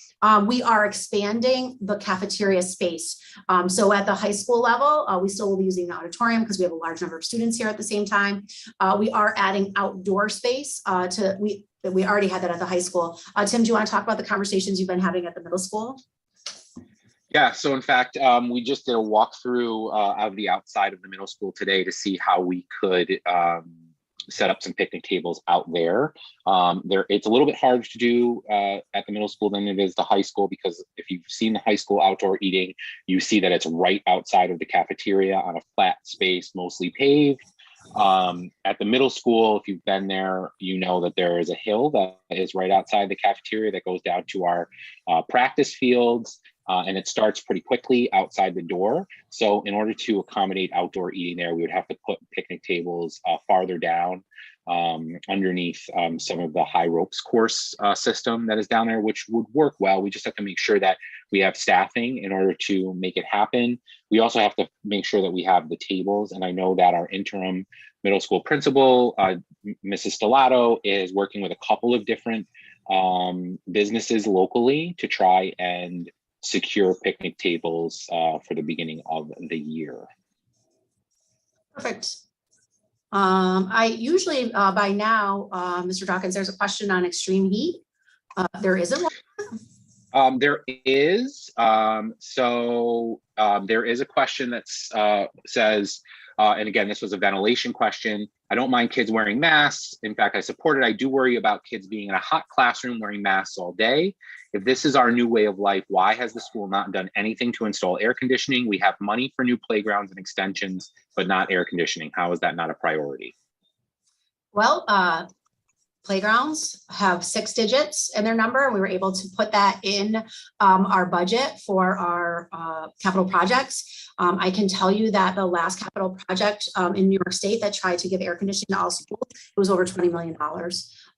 We are expanding the cafeteria space. So at the high school level, we still will be using the auditorium because we have a large number of students here at the same time. We are adding outdoor space we already had that at the high school. Tim, do you want to talk about the conversations you've been having at the middle school? Yeah, so in fact, we just did a walkthrough of the outside of the middle school today to see how we could set up some picnic tables out there. It's a little bit harder to do at the middle school than it is the high school, because if you've seen the high school outdoor eating, you see that it's right outside of the cafeteria on a flat space, mostly paved. At the middle school, if you've been there, you know that there is a hill that is right outside the cafeteria that goes down to our practice fields. And it starts pretty quickly outside the door. So in order to accommodate outdoor eating there, we would have to put picnic tables farther down underneath some of the high ropes course system that is down there, which would work well. We just have to make sure that we have staffing in order to make it happen. We also have to make sure that we have the tables. And I know that our interim middle school principal, Mrs. Stellato, is working with a couple of different businesses locally to try and secure picnic tables for the beginning of the year. Perfect. I usually by now, Mr. Dawkins, there's a question on extreme heat. There isn't one? There is. There is a question that says, And again, this was a ventilation question. I don't mind kids wearing masks. In fact, I support it. I do worry about kids being in a hot classroom wearing masks all day. If this is our new way of life, why has the school not done anything to install air conditioning? We have money for new playgrounds and extensions, but not air conditioning. How is that not a priority? Well, playgrounds have 6 digits in their number. We were able to put that in our budget for our capital projects. I can tell you that the last capital project in New York State that tried to give air conditioning to all schools, it was over $20 million.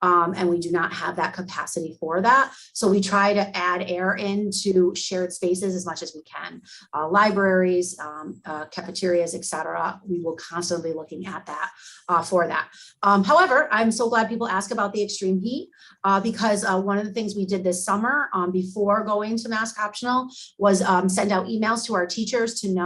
And we do not have that capacity for that. So we try to add air into shared spaces as much as we can. Libraries, cafeterias, et cetera. We will constantly be looking at that for that. However, I'm so glad people ask about the extreme heat because one of the things we did this summer before going to mask optional was send out emails to our teachers to know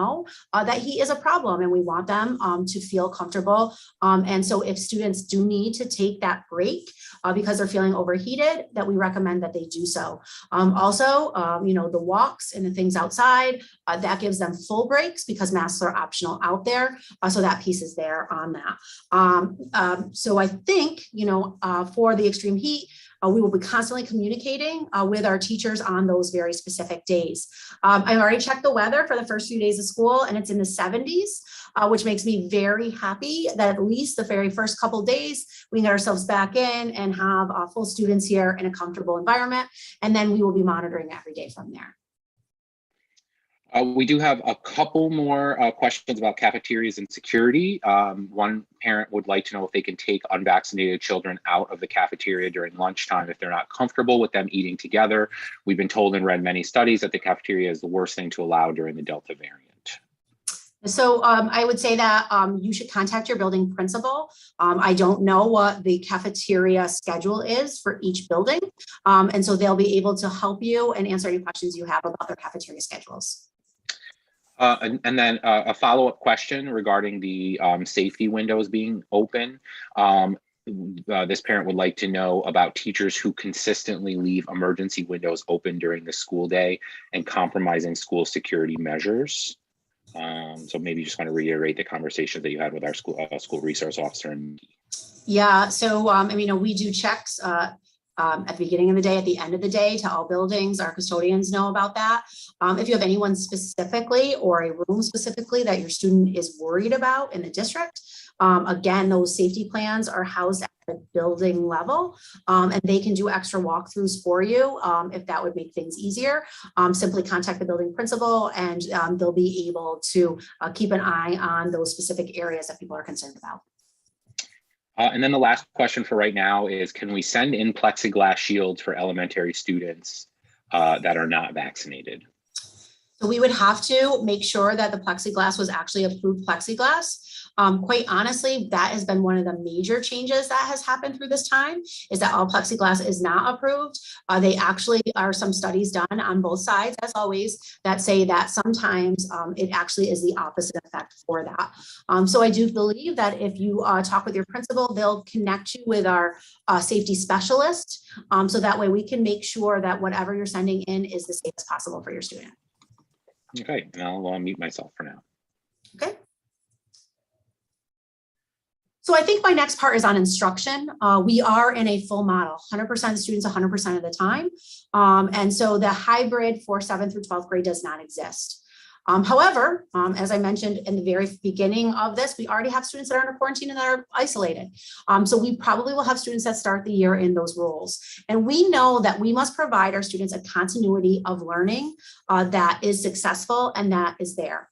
that heat is a problem and we want them to feel comfortable. And so if students do need to take that break because they're feeling overheated, that we recommend that they do so. Also, the walks and the things outside, that gives them full breaks because masks are optional out there. So that piece is there on that. So I think, for the extreme heat, we will be constantly communicating with our teachers on those very specific days. I've already checked the weather for the first few days of school and it's in the 70s, which makes me very happy that at least the very first couple of days, we can get ourselves back in and have full students here in a comfortable environment. And then we will be monitoring every day from there. We do have a couple more questions about cafeterias and security. One parent would like to know if they can take unvaccinated children out of the cafeteria during lunchtime if they're not comfortable with them eating together. We've been told and read many studies that the cafeteria is the worst thing to allow during the Delta variant. So I would say that you should contact your building principal. I don't know what the cafeteria schedule is for each building. And so they'll be able to help you and answer any questions you have about their cafeteria schedules. And then a follow-up question regarding the safety windows being open. This parent would like to know about teachers who consistently leave emergency windows open during the school day and compromising school security measures. So maybe you just want to reiterate the conversation that you had with our school resource officer. Yeah, so we do checks at the beginning of the day, at the end of the day to all buildings. Our custodians know about that. If you have anyone specifically or a room specifically that your student is worried about in the district, again, those safety plans are housed at the building level and they can do extra walkthroughs for you if that would make things easier. Simply contact the building principal and they'll be able to keep an eye on those specific areas that people are concerned about. And then the last question for right now is, can we send in plexiglass shields for elementary students that are not vaccinated? So we would have to make sure that the plexiglass was actually approved plexiglass. Quite honestly, that has been one of the major changes that has happened through this time is that all plexiglass is not approved. They actually are some studies done on both sides, as always, that say that sometimes it actually is the opposite effect for that. So I do believe that if you talk with your principal, they'll connect you with our safety specialist. So that way we can make sure that whatever you're sending in is the safest possible for your student. Okay, and I'll mute myself for now. Okay. So I think my next part is on instruction. We are in a full model, 100% of students 100% of the time. And so the hybrid for 7th through 12th grade does not exist. However, as I mentioned in the very beginning of this, we already have students that are under quarantine and that are isolated. So we probably will have students that start the year in those roles. And we know that we must provide our students a continuity of learning that is successful and that is there.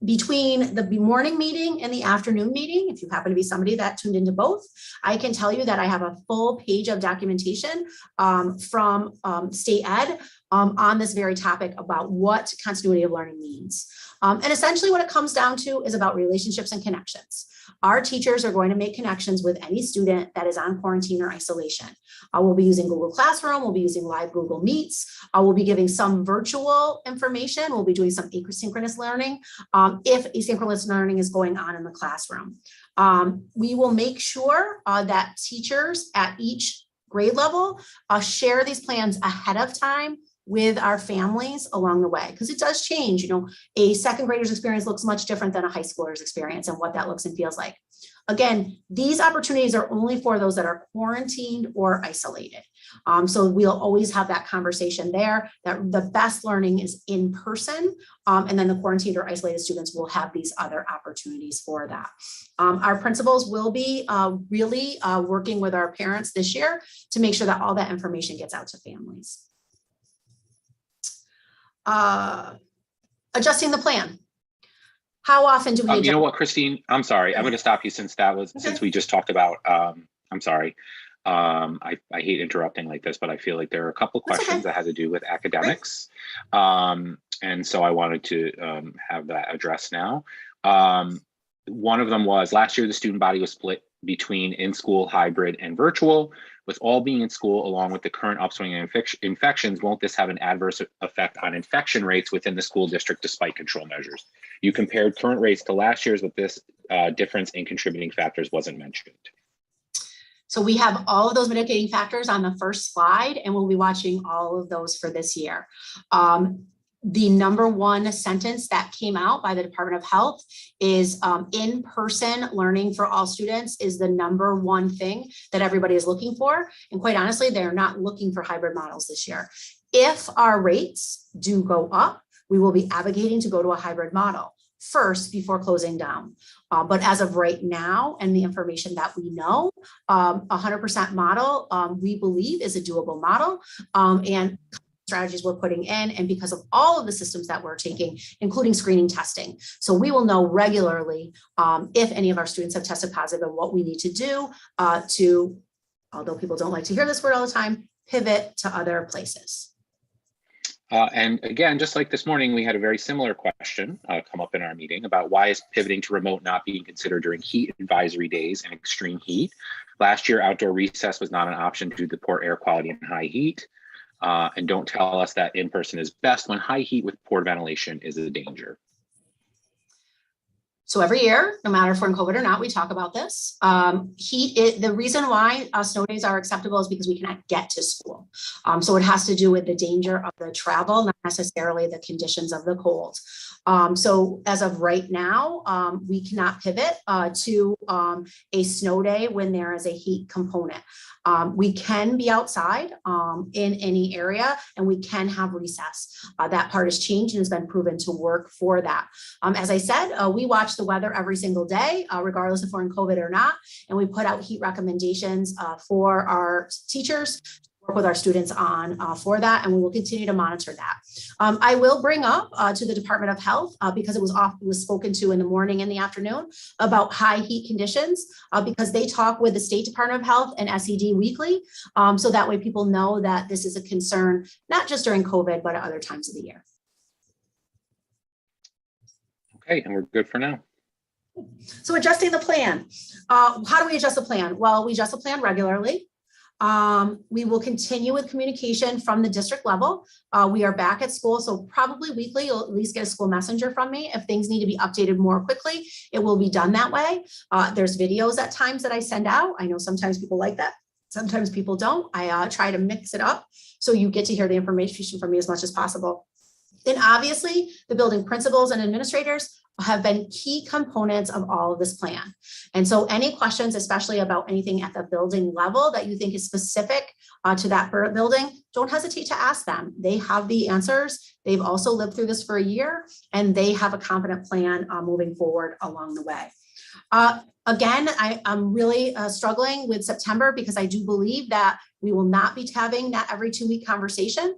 Between the morning meeting and the afternoon meeting, if you happen to be somebody that tuned into both, I can tell you that I have a full page of documentation from state ed on this very topic about what continuity of learning means. And essentially what it comes down to is about relationships and connections. Our teachers are going to make connections with any student that is on quarantine or isolation. We'll be using Google Classroom, we'll be using live Google Meets, we'll be giving some virtual information, we'll be doing some asynchronous learning if asynchronous learning is going on in the classroom. We will make sure that teachers at each grade level share these plans ahead of time with our families along the way, because it does change. You know, a second grader's experience looks much different than a high schooler's experience and what that looks and feels like. Again, these opportunities are only for those that are quarantined or isolated. So we'll always have that conversation there, that the best learning is in person, and then the quarantined or isolated students will have these other opportunities for that. Our principals will be really working with our parents this year to make sure that all that information gets out to families. Adjusting the plan. How often do we adjust? You know what, Christine, I'm sorry. I'm going to stop you since since we just talked about, I'm sorry. I hate interrupting like this, but I feel like there are a couple of questions that had to do with academics. And so I wanted to have that addressed now. One of them was last year, the student body was split between in-school, hybrid, and virtual. With all being in school, along with the current upswing in infections, won't this have an adverse effect on infection rates within the school district despite control measures? You compared current rates to last year's, but this difference in contributing factors wasn't mentioned. So we have all of those mitigating factors on the first slide, and we'll be watching all of those for this year. The number one sentence that came out by the Department of Health is in-person learning for all students is the number one thing that everybody is looking for. And quite honestly, they're not looking for hybrid models this year. If our rates do go up, we will be advocating to go to a hybrid model first before closing down. But as of right now, and the information that we know, 100% model, we believe is a doable model. And strategies we're putting in, and because of all of the systems that we're taking, including screening testing. So we will know regularly if any of our students have tested positive and what we need to do to, although people don't like to hear this word all the time, pivot to other places. And again, just like this morning, we had a very similar question come up in our meeting about why is pivoting to remote not being considered during heat advisory days and extreme heat. Last year, outdoor recess was not an option due to the poor air quality and high heat. And don't tell us that in-person is best when high heat with poor ventilation is a danger. So every year, no matter if we're in COVID or not, we talk about this. The reason why snow days are acceptable is because we cannot get to school. So it has to do with the danger of the travel, not necessarily the conditions of the cold. So as of right now, we cannot pivot to a snow day when there is a heat component. We can be outside in any area, and we can have recess. That part has changed and has been proven to work for that. As I said, we watch the weather every single day, regardless if we're in COVID or not, and we put out heat recommendations for our teachers, work with our students on for that, and we will continue to monitor that. I will bring up to the Department of Health because it was spoken to in the morning and the afternoon about high heat conditions because they talk with the State Department of Health and SED weekly, so that way people know that this is a concern not just during COVID but at other times of the year. Okay, and we're good for now. So adjusting the plan. How do we adjust the plan? Well, we adjust the plan regularly. We will continue with communication from the district level. We are back at school, so probably weekly, you'll at least get a school messenger from me. If things need to be updated more quickly, it will be done that way. There's videos at times that I send out. I know sometimes people like that. Sometimes people don't. I try to mix it up so you get to hear the information from me as much as possible. And obviously, the building principals and administrators have been key components of all of this plan. And so any questions, especially about anything at the building level that you think is specific to that building, don't hesitate to ask them. They have the answers. They've also lived through this for a year, and they have a competent plan moving forward along the way. Again, I'm really struggling with September because I do believe that we will not be having that every 2-week conversation.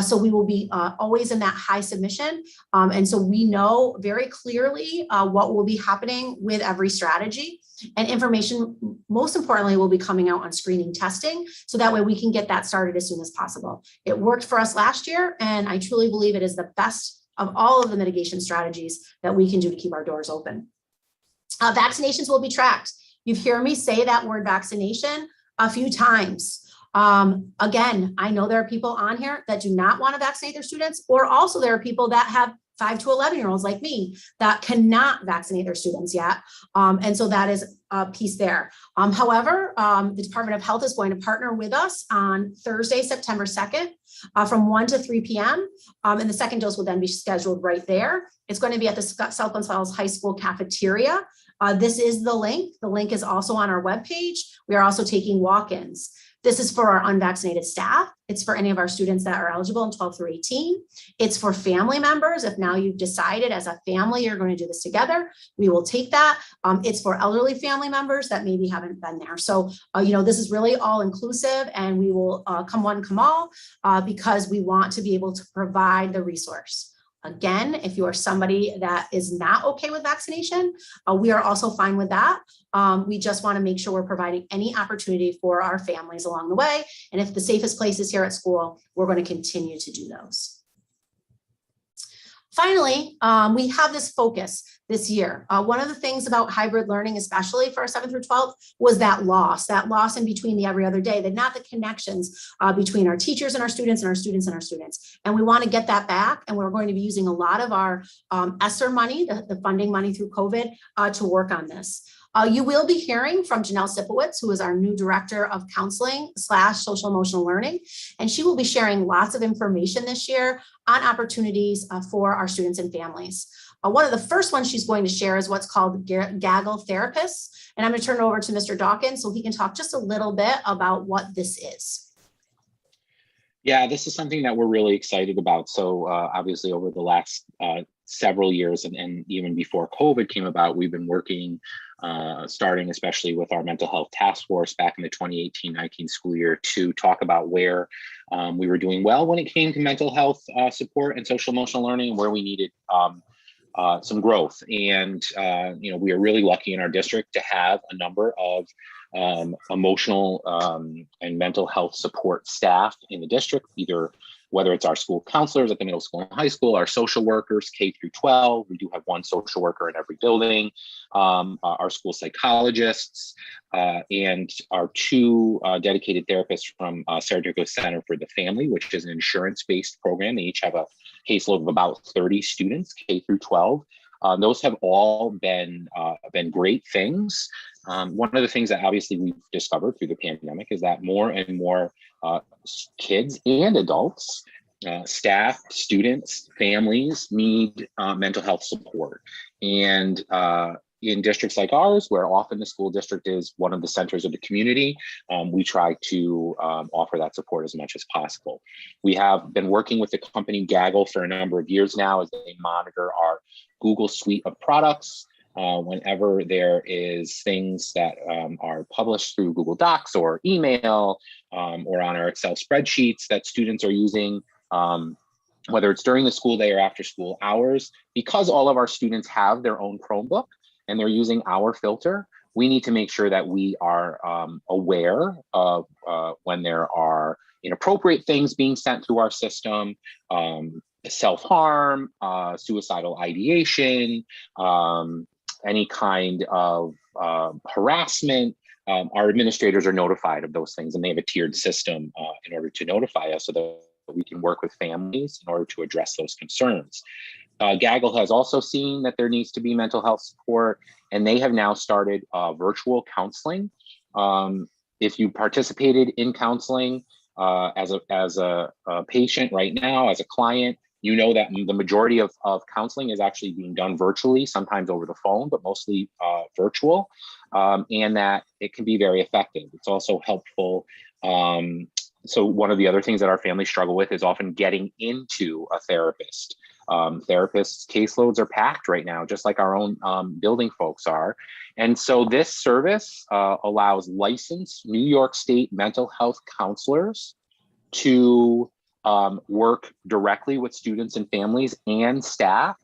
So we will be always in that high submission. And so we know very clearly what will be happening with every strategy, and information, most importantly, will be coming out on screening testing. So that way we can get that started as soon as possible. It worked for us last year, and I truly believe it is the best of all of the mitigation strategies that we can do to keep our doors open. Vaccinations will be tracked. You've heard me say that word vaccination a few times. Again, I know there are people on here that do not want to vaccinate their students, or also there are people that have 5 to 11-year-olds like me that cannot vaccinate their students yet. And so that is a piece there. However, the Department of Health is going to partner with us on Thursday, September 2nd, from 1 to 3 p.m. And the second dose will then be scheduled right there. It's going to be at the South Gonzales High School cafeteria. This is the link. The link is also on our webpage. We are also taking walk-ins. This is for our unvaccinated staff. It's for any of our students that are eligible in 12 through 18. It's for family members. If now you've decided as a family you're going to do this together, we will take that. It's for elderly family members that maybe haven't been there. So, this is really all inclusive, and we will come one, come all, because we want to be able to provide the resource. Again, if you are somebody that is not okay with vaccination, we are also fine with that. We just want to make sure we're providing any opportunity for our families along the way. And if the safest place is here at school, we're going to continue to do those. Finally, we have this focus this year. One of the things about hybrid learning, especially for our 7th through 12th, was that loss in between the every other day, not the connections between our teachers and our students and our students and our students. And we want to get that back. And we're going to be using a lot of our ESSER money, the funding money through COVID, to work on this. You will be hearing from Janelle Sipowicz, who is our new director of counseling / social emotional learning. And she will be sharing lots of information this year on opportunities for our students and families. One of the first ones she's going to share is what's called Gaggle Therapists. And I'm going to turn it over to Mr. Dawkins so he can talk just a little bit about what this is. Yeah, this is something that we're really excited about. So obviously over the last several years and even before COVID came about, we've been working, starting especially with our mental health task force back in the 2018-19 school year, to talk about where we were doing well when it came to mental health support and social emotional learning, and where we needed some growth. And we are really lucky in our district to have a number of emotional and mental health support staff in the district, either whether it's our school counselors at the middle school and high school, our social workers, K through 12. We do have one social worker in every building, our school psychologists, and our 2 dedicated therapists from Saratoga Center for the Family, which is an insurance-based program. They each have a caseload of about 30 students, K through 12. Those have all been great things. One of the things that obviously we've discovered through the pandemic is that more and more kids and adults, staff, students, families need mental health support. And in districts like ours, where often the school district is one of the centers of the community, we try to offer that support as much as possible. We have been working with the company Gaggle for a number of years now as they monitor our Google suite of products. Whenever there is things that are published through Google Docs or email or on our Excel spreadsheets that students are using, whether it's during the school day or after school hours, because all of our students have their own Chromebook and they're using our filter, we need to make sure that we are aware of when there are inappropriate things being sent through our system, self-harm, suicidal ideation, any kind of harassment. Our administrators are notified of those things, and they have a tiered system in order to notify us so that we can work with families in order to address those concerns. Gaggle has also seen that there needs to be mental health support, and they have now started virtual counseling. If you participated in counseling as a patient right now, as a client, you know that the majority of counseling is actually being done virtually, sometimes over the phone, but mostly virtual, and that it can be very effective. It's also helpful. So one of the other things that our families struggle with is often getting into a therapist. Therapists' caseloads are packed right now, just like our own building folks are. And so this service allows licensed New York State mental health counselors to work directly with students and families and staff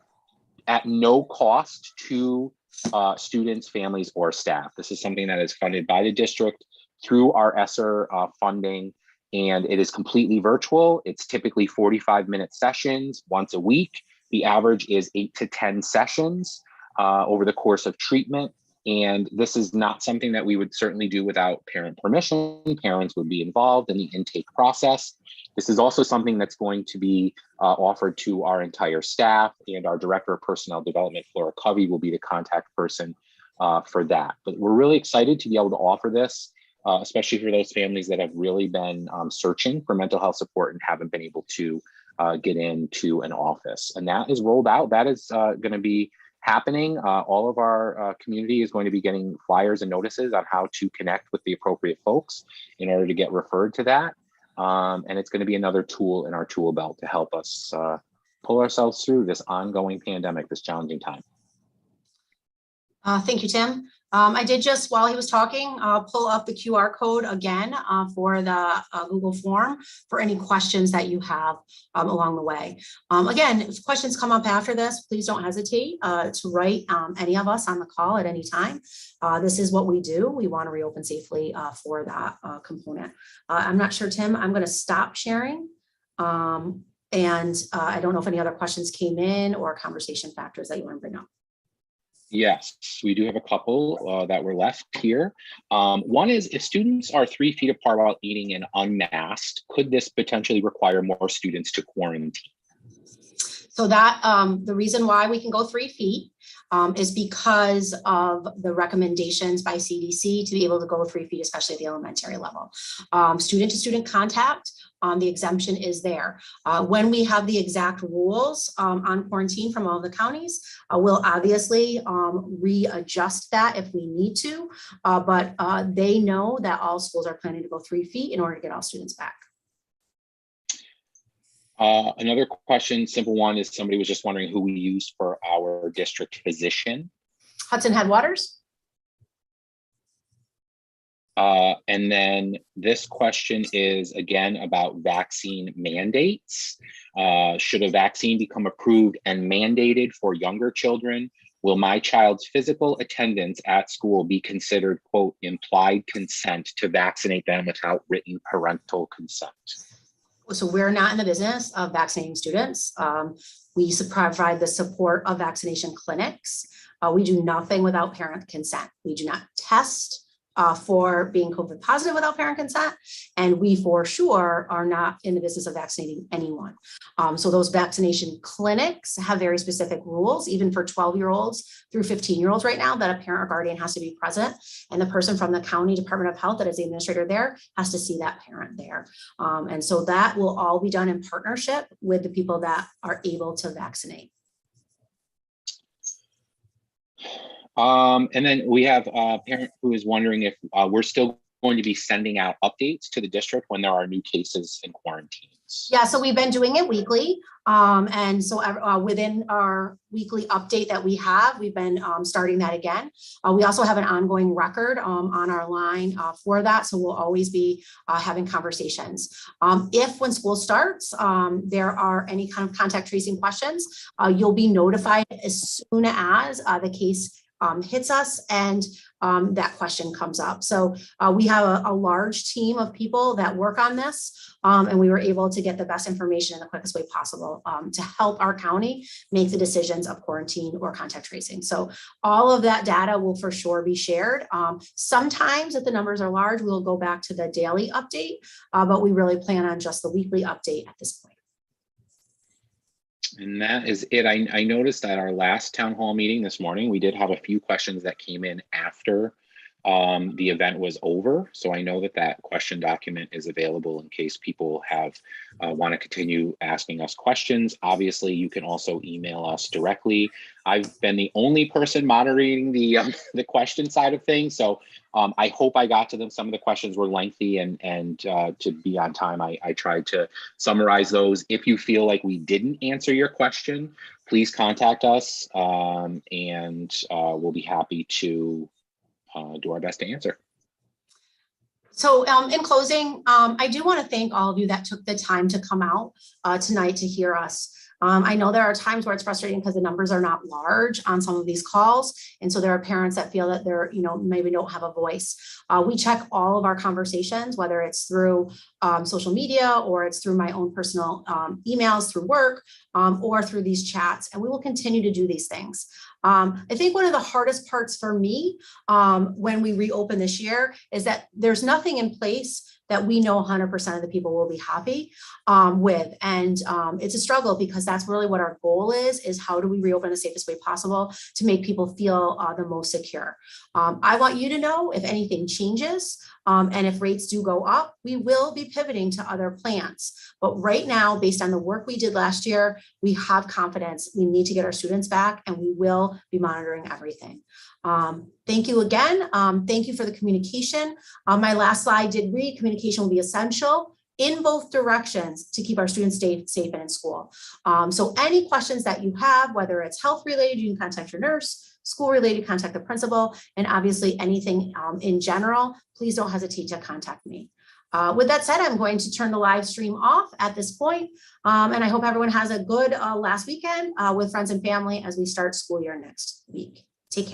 at no cost to students, families, or staff. This is something that is funded by the district through our ESSER funding, and it is completely virtual. It's typically 45-minute sessions once a week. The average is 8 to 10 sessions over the course of treatment. And this is not something that we would certainly do without parent permission. Parents would be involved in the intake process. This is also something that's going to be offered to our entire staff, and our Director of Personnel Development, Flora Covey, will be the contact person for that. But we're really excited to be able to offer this, especially for those families that have really been searching for mental health support and haven't been able to get into an office. And that is rolled out. That is going to be happening. All of our community is going to be getting flyers and notices on how to connect with the appropriate folks in order to get referred to that. And it's going to be another tool in our tool belt to help us pull ourselves through this ongoing pandemic, this challenging time. Thank you, Tim. I did just, while he was talking, pull up the QR code again for the Google form for any questions that you have along the way. Again, if questions come up after this, please don't hesitate to write any of us on the call at any time. This is what we do. We want to reopen safely for that component. I'm not sure, Tim, I'm going to stop sharing. And I don't know if any other questions came in or conversation factors that you want to bring up. Yes, we do have a couple that were left here. One is, if students are 3 feet apart while eating and unmasked, could this potentially require more students to quarantine? So that the reason why we can go 3 feet is because of the recommendations by CDC to be able to go 3 feet, especially at the elementary level. Student to student contact, the exemption is there. When we have the exact rules on quarantine from all the counties, we'll obviously readjust that if we need to, but they know that all schools are planning to go 3 feet in order to get all students back. Another question, simple one, is somebody was just wondering who we use for our district physician. Hudson Headwaters. And then this question is again about vaccine mandates. Should a vaccine become approved and mandated for younger children, will my child's physical attendance at school be considered, quote, implied consent to vaccinate them without written parental consent? So we're not in the business of vaccinating students. We provide the support of vaccination clinics. We do nothing without parent consent. We do not test for being COVID positive without parent consent. And we for sure are not in the business of vaccinating anyone. So those vaccination clinics have very specific rules, even for 12-year-olds through 15-year-olds right now, that a parent or guardian has to be present. And the person from the county Department of Health that is the administrator there has to see that parent there. And so that will all be done in partnership with the people that are able to vaccinate. And then we have a parent who is wondering if we're still going to be sending out updates to the district when there are new cases and quarantines. Yeah, so we've been doing it weekly. And so within our weekly update that we have, we've been starting that again. We also have an ongoing record on our line for that. So we'll always be having conversations. If when school starts, there are any kind of contact tracing questions, you'll be notified as soon as the case hits us and that question comes up. So we have a large team of people that work on this, and we were able to get the best information in the quickest way possible to help our county make the decisions of quarantine or contact tracing. So all of that data will for sure be shared. Sometimes if the numbers are large, we'll go back to the daily update, but we really plan on just the weekly update at this point. And that is it. I noticed at our last town hall meeting this morning, we did have a few questions that came in after the event was over. So I know that that question document is available in case people have want to continue asking us questions. Obviously, you can also email us directly. I've been the only person moderating the question side of things. So I hope I got to them. Some of the questions were lengthy, and to be on time, I tried to summarize those. If you feel like we didn't answer your question, please contact us, and we'll be happy to do our best to answer. So in closing, I do want to thank all of you that took the time to come out tonight to hear us. I know there are times where it's frustrating because the numbers are not large on some of these calls. And so there are parents that feel that they're, maybe don't have a voice. We check all of our conversations, whether it's through social media or it's through my own personal emails through work or through these chats. And we will continue to do these things. I think one of the hardest parts for me when we reopen this year is that there's nothing in place that we know 100% of the people will be happy with. And it's a struggle because that's really what our goal is how do we reopen the safest way possible to make people feel the most secure. I want you to know if anything changes and if rates do go up, we will be pivoting to other plans. But right now, based on the work we did last year, we have confidence we need to get our students back and we will be monitoring everything. Thank you again. Thank you for the communication. My last slide did read communication will be essential in both directions to keep our students safe and in school. So any questions that you have, whether it's health related, you can contact your nurse, school related, contact the principal, and obviously anything in general, please don't hesitate to contact me. With that said, I'm going to turn the live stream off at this point, and I hope everyone has a good last weekend with friends and family as we start school year next week. Take care.